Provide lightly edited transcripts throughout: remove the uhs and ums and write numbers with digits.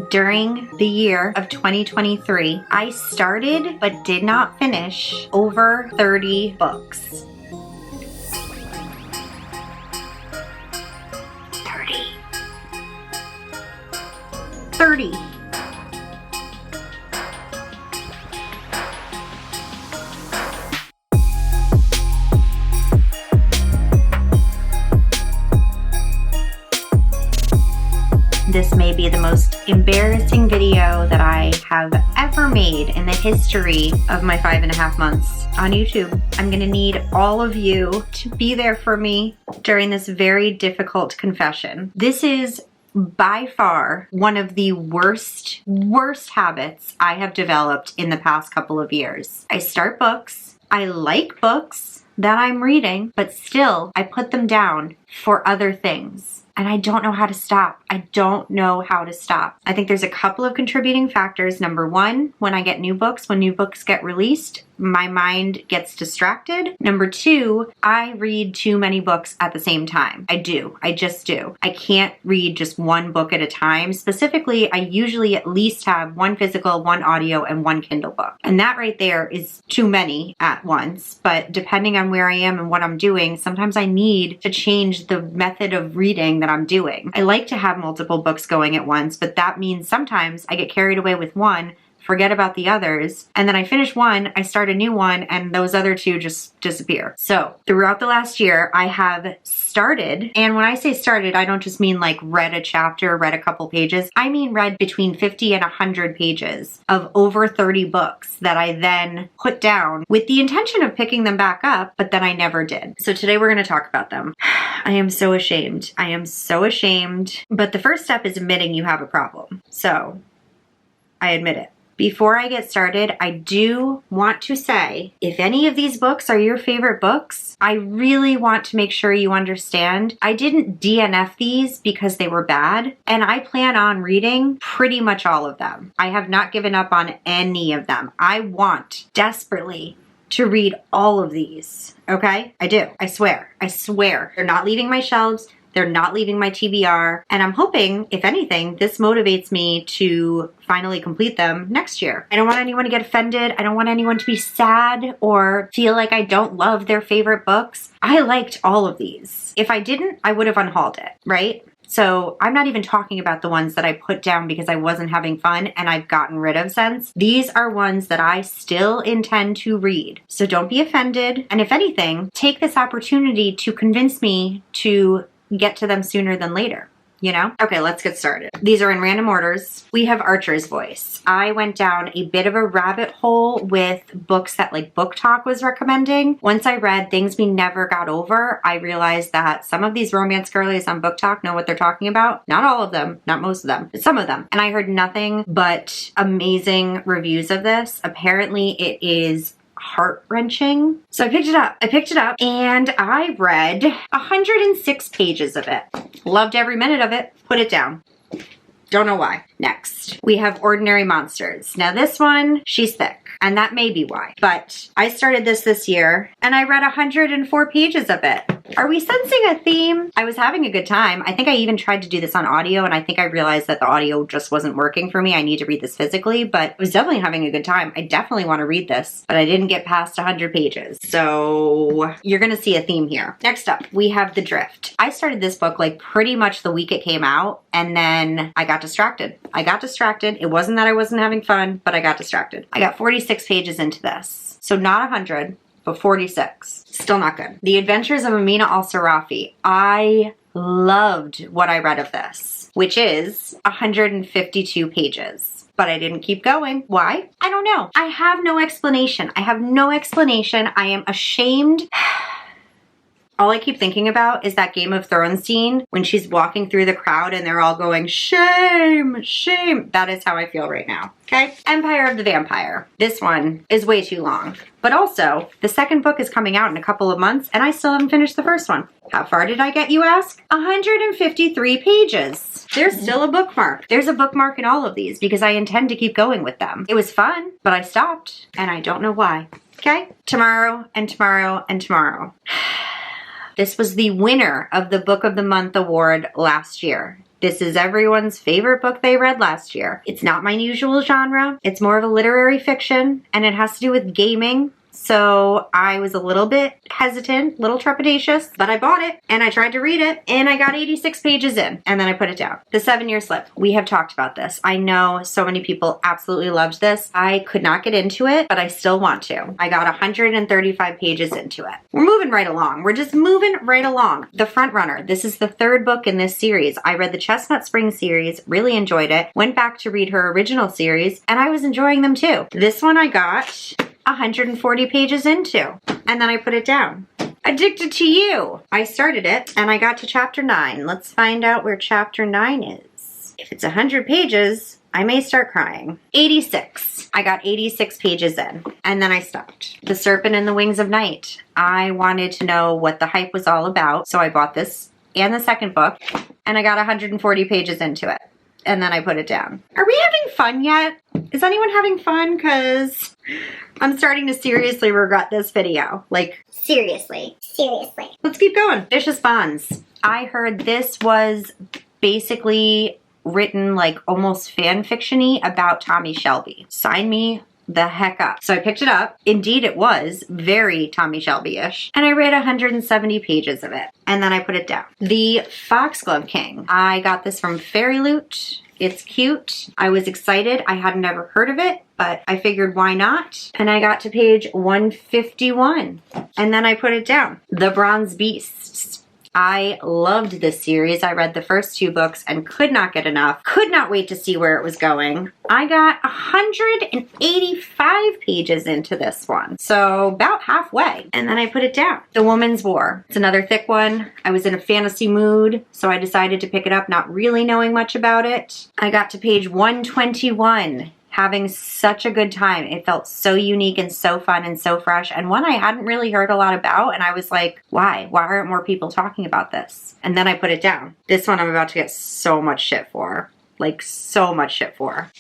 During the year of 2023, I started but did not finish over 30 books. 30. This may be the most embarrassing video that I have ever made in the history of my 5.5 months on YouTube. I'm gonna need all of you to be there for me during this very difficult confession. This is by far one of the worst habits I have developed in the past couple of years. I start books, I like books that I'm reading, but still I put them down for other things. And I don't know how to stop. I don't know how to stop. I think there's a couple of contributing factors. Number one, when I get new books, when new books get released, my mind gets distracted. Number two, I read too many books at the same time. I do. I just do. I can't read just one book at a time. Specifically, I usually at least have one physical, one audio, and one Kindle book. And that right there is too many at once. But depending on where I am and what I'm doing, sometimes I need to change the method of reading that I'm doing. I like to have multiple books going at once, but that means sometimes I get carried away with one, forget about the others, and then I finish one, I start a new one, and those other two just disappear. So throughout the last year, I have started, and when I say started, I don't just mean like read a chapter, read a couple pages. I mean read between 50 and 100 pages of over 30 books that I then put down with the intention of picking them back up, but then I never did. So today we're going to talk about them. I am so ashamed. I am so ashamed. But the first step is admitting you have a problem. So I admit it. Before I get started, I do want to say, if any of these books are your favorite books, I really want to make sure you understand I didn't DNF these because they were bad, and I plan on reading pretty much all of them. I have not given up on any of them. I want desperately to read all of these, okay? I do. I swear. I swear. They're not leaving my shelves. They're not leaving my TBR. And I'm hoping, if anything, this motivates me to finally complete them next year. I don't want anyone to get offended. I don't want anyone to be sad or feel like I don't love their favorite books. I liked all of these. If I didn't, I would have unhauled it, right? So I'm not even talking about the ones that I put down because I wasn't having fun and I've gotten rid of since. These are ones that I still intend to read. So don't be offended. And if anything, take this opportunity to convince me to get to them sooner than later, you know? Okay, let's get started. These are in random orders. We have Archer's Voice. I went down a bit of a rabbit hole with books that like Book Talk was recommending. Once I read Things We Never Got Over, I realized that some of these romance girlies on Book Talk know what they're talking about. Not all of them, not most of them, but some of them. And I heard nothing but amazing reviews of this. Apparently it is heart-wrenching. So I picked it up and I read 106 pages of it. Loved every minute of it. Put it down. Don't know why. Next, we have Ordinary Monsters. Now this one, she's thick, and that may be why. But I started this year, and I read 104 pages of it. Are we sensing a theme? I was having a good time. I think I even tried to do this on audio, and I think I realized that the audio just wasn't working for me. I need to read this physically, but I was definitely having a good time. I definitely want to read this, but I didn't get past 100 pages. So you're gonna see a theme here. Next up, we have The Drift. I started this book like pretty much the week it came out, and then I got distracted. It wasn't that I wasn't having fun, but I got distracted. I got 46 pages into this. So not 100, but 46. Still not good. The Adventures of Amina Al-Sarafi. I loved what I read of this, which is 152 pages. But I didn't keep going. Why? I don't know. I have no explanation. I am ashamed. All I keep thinking about is that Game of Thrones scene when she's walking through the crowd and they're all going, shame, shame. That is how I feel right now, okay? Empire of the Vampire. This one is way too long. But also, the second book is coming out in a couple of months and I still haven't finished the first one. How far did I get, you ask? 153 pages. There's still a bookmark. There's a bookmark in all of these because I intend to keep going with them. It was fun, but I stopped and I don't know why, okay? Tomorrow and tomorrow and tomorrow. This was the winner of the Book of the Month award last year. This is everyone's favorite book they read last year. It's not my usual genre. It's more of a literary fiction, and it has to do with gaming. So I was a little bit hesitant, a little trepidatious, but I bought it and I tried to read it and I got 86 pages in and then I put it down. The 7-Year Slip. We have talked about this. I know so many people absolutely loved this. I could not get into it, but I still want to. I got 135 pages into it. We're moving right along. We're just moving right along. The Front Runner. This is the 3rd book in this series. I read the Chestnut Spring series, really enjoyed it, went back to read her original series, and I was enjoying them too. This one I got 140 pages into, and then I put it down. Addicted to You. I started it and I got to chapter 9. Let's find out where chapter 9 is. If it's 100 pages, I may start crying. 86. I got 86 pages in and then I stopped. The Serpent and the Wings of Night. I wanted to know what the hype was all about, so I bought this and the 2nd book and I got 140 pages into it. And then I put it down. Are we having fun yet? Is anyone having fun? Because I'm starting to seriously regret this video. Like, seriously. Let's keep going. Vicious Bonds. I heard this was basically written like almost fan fiction-y about Tommy Shelby. Sign me the heck up. So I picked it up. Indeed, it was very Tommy Shelby-ish. And I read 170 pages of it. And then I put it down. The Foxglove King. I got this from Fairy Loot. It's cute. I was excited. I had never heard of it, but I figured why not? And I got to page 151. And then I put it down. The Bronze Beasts. I loved this series. I read the first 2 books and could not get enough. Could not wait to see where it was going. I got 185 pages into this one. So about halfway. And then I put it down. The Woman's War. It's another thick one. I was in a fantasy mood, so I decided to pick it up not really knowing much about it. I got to page 121. Having such a good time. It felt so unique and so fun and so fresh, and one I hadn't really heard a lot about, and I was like, why? Why aren't more people talking about this? And then I put it down. This one I'm about to get so much shit for. Like, so much shit for.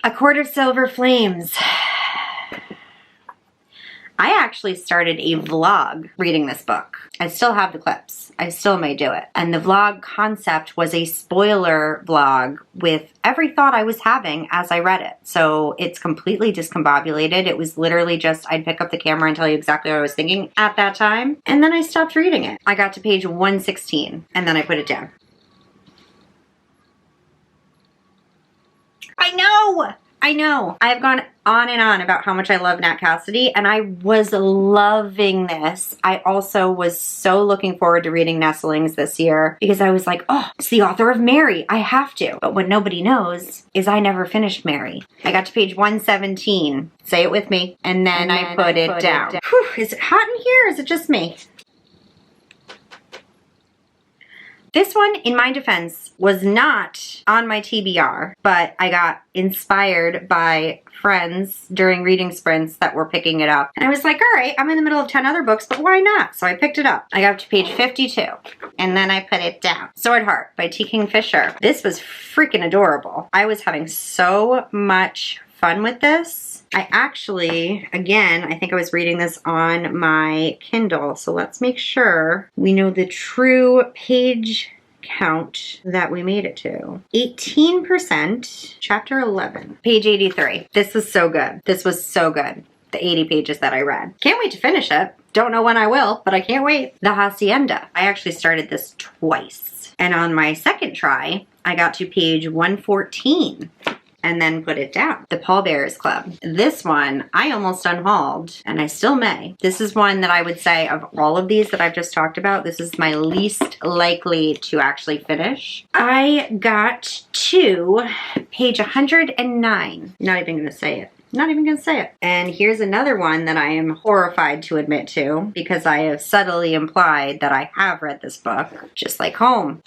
A Court of Silver Flames. I actually started a vlog reading this book. I still have the clips. I still may do it. And the vlog concept was a spoiler vlog with every thought I was having as I read it. So it's completely discombobulated. It was literally just, I'd pick up the camera and tell you exactly what I was thinking at that time. And then I stopped reading it. I got to page 116 and then I put it down. I know. I've gone on and on about how much I love Nat Cassidy, and I was loving this. I also was so looking forward to reading Nestlings this year because I was like, oh, it's the author of Mary. I have to. But what nobody knows is I never finished Mary. I got to page 117. Say it with me. And then I put it down. Whew, is it hot in here or is it just me? This one, in my defense, was not on my TBR, but I got inspired by friends during reading sprints that were picking it up. And I was like, all right, I'm in the middle of 10 other books, but why not? So I picked it up. I got up to page 52, and then I put it down. Sword Heart by T. Kingfisher. This was freaking adorable. I was having so much fun with this. I actually, again, I think I was reading this on my Kindle, so let's make sure we know the true page count that we made it to. 18%, chapter 11, page 83. This was so good. This was so good. The 80 pages that I read. Can't wait to finish it. Don't know when I will, but I can't wait. The Hacienda. I actually started this twice. And on my second try, I got to page 114. And then put it down. The Pallbearers Club. This one, I almost unhauled, and I still may. This is one that I would say of all of these that I've just talked about, this is my least likely to actually finish. I got to page 109. Not even gonna say it. Not even gonna say it. And here's another one that I am horrified to admit to because I have subtly implied that I have read this book. Just Like Home.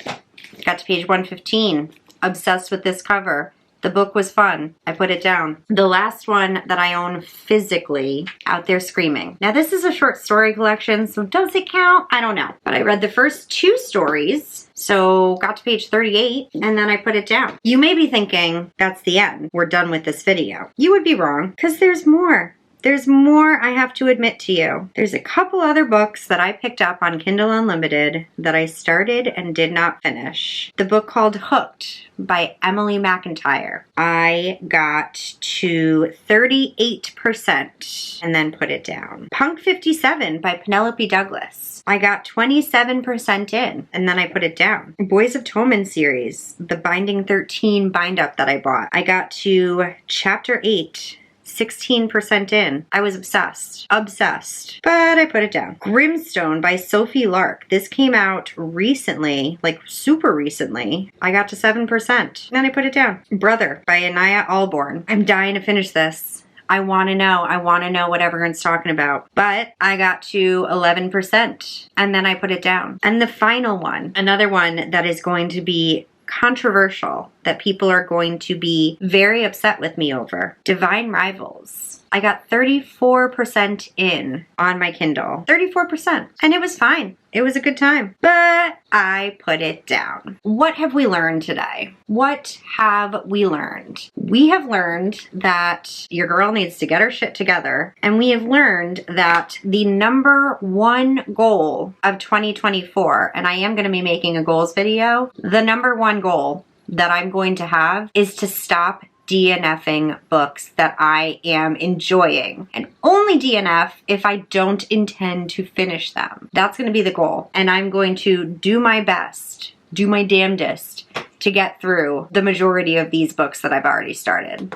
Got to page 115. Obsessed with this cover. The book was fun. I put it down. The last one that I own physically, Out There Screaming. Now this is a short story collection, so does it count? I don't know. But I read the first 2 stories, so got to page 38, and then I put it down. You may be thinking, that's the end. We're done with this video. You would be wrong, because there's more. There's more I have to admit to you. There's a couple other books that I picked up on Kindle Unlimited that I started and did not finish. The book called Hooked by Emily McIntyre. I got to 38% and then put it down. Punk 57 by Penelope Douglas. I got 27% in and then I put it down. Boys of Toman series, the Binding 13 bind up that I bought. I got to chapter 8. 16% in. I was obsessed, but I put it down. Grimstone by Sophie Lark. This came out recently, like super recently. I got to 7%. Then I put it down. Brother by Anaya Alborn. I'm dying to finish this. I want to know what everyone's talking about. But I got to 11% and then I put it down. And the final one, another one that is going to be controversial, that people are going to be very upset with me over. Divine Rivals. I got 34% in on my Kindle. 34%. And it was fine. It was a good time. But I put it down. What have we learned today? What have we learned? We have learned that your girl needs to get her shit together. And we have learned that the number one goal of 2024, and I am going to be making a goals video, the number one goal that I'm going to have is to stop DNFing books that I am enjoying, and only DNF if I don't intend to finish them. That's going to be the goal, and I'm going to do my best, do my damnedest to get through the majority of these books that I've already started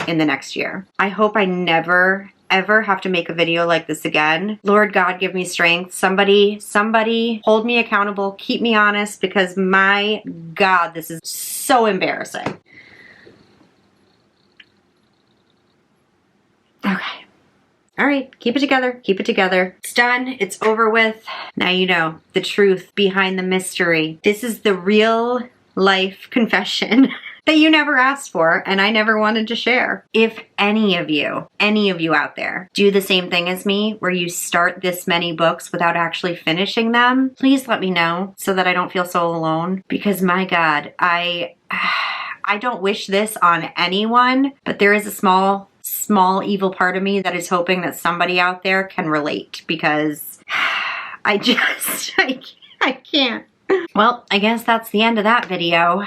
in the next year. I hope I never ever have to make a video like this again. Lord God, give me strength. Somebody hold me accountable, keep me honest, because my God, this is so embarrassing. Okay. All right. Keep it together. Keep it together. It's done. It's over with. Now you know the truth behind the mystery. This is the real life confession that you never asked for and I never wanted to share. If any of you out there do the same thing as me, where you start this many books without actually finishing them, please let me know so that I don't feel so alone. Because my God, I don't wish this on anyone, but there is a small evil part of me that is hoping that somebody out there can relate, because I can't. Well, I guess that's the end of that video.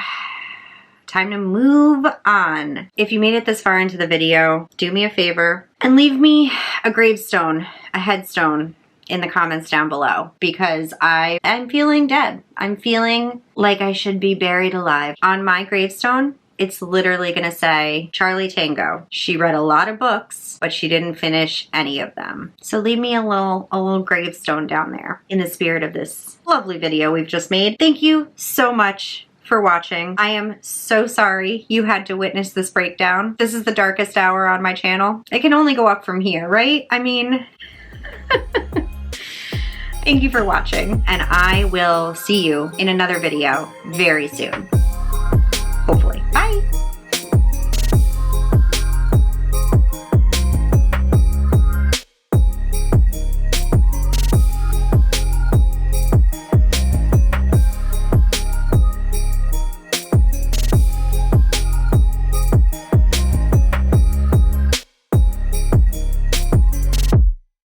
Time to move on. If you made it this far into the video, do me a favor and leave me a gravestone, a headstone in the comments down below, because I am feeling dead. I'm feeling like I should be buried alive. On my gravestone, it's literally going to say, Charlie Tango. She read a lot of books, but she didn't finish any of them. So leave me a little gravestone down there in the spirit of this lovely video we've just made. Thank you so much for watching. I am so sorry you had to witness this breakdown. This is the darkest hour on my channel. It can only go up from here, right? I mean, thank you for watching, and I will see you in another video very soon. Hopefully. Bye.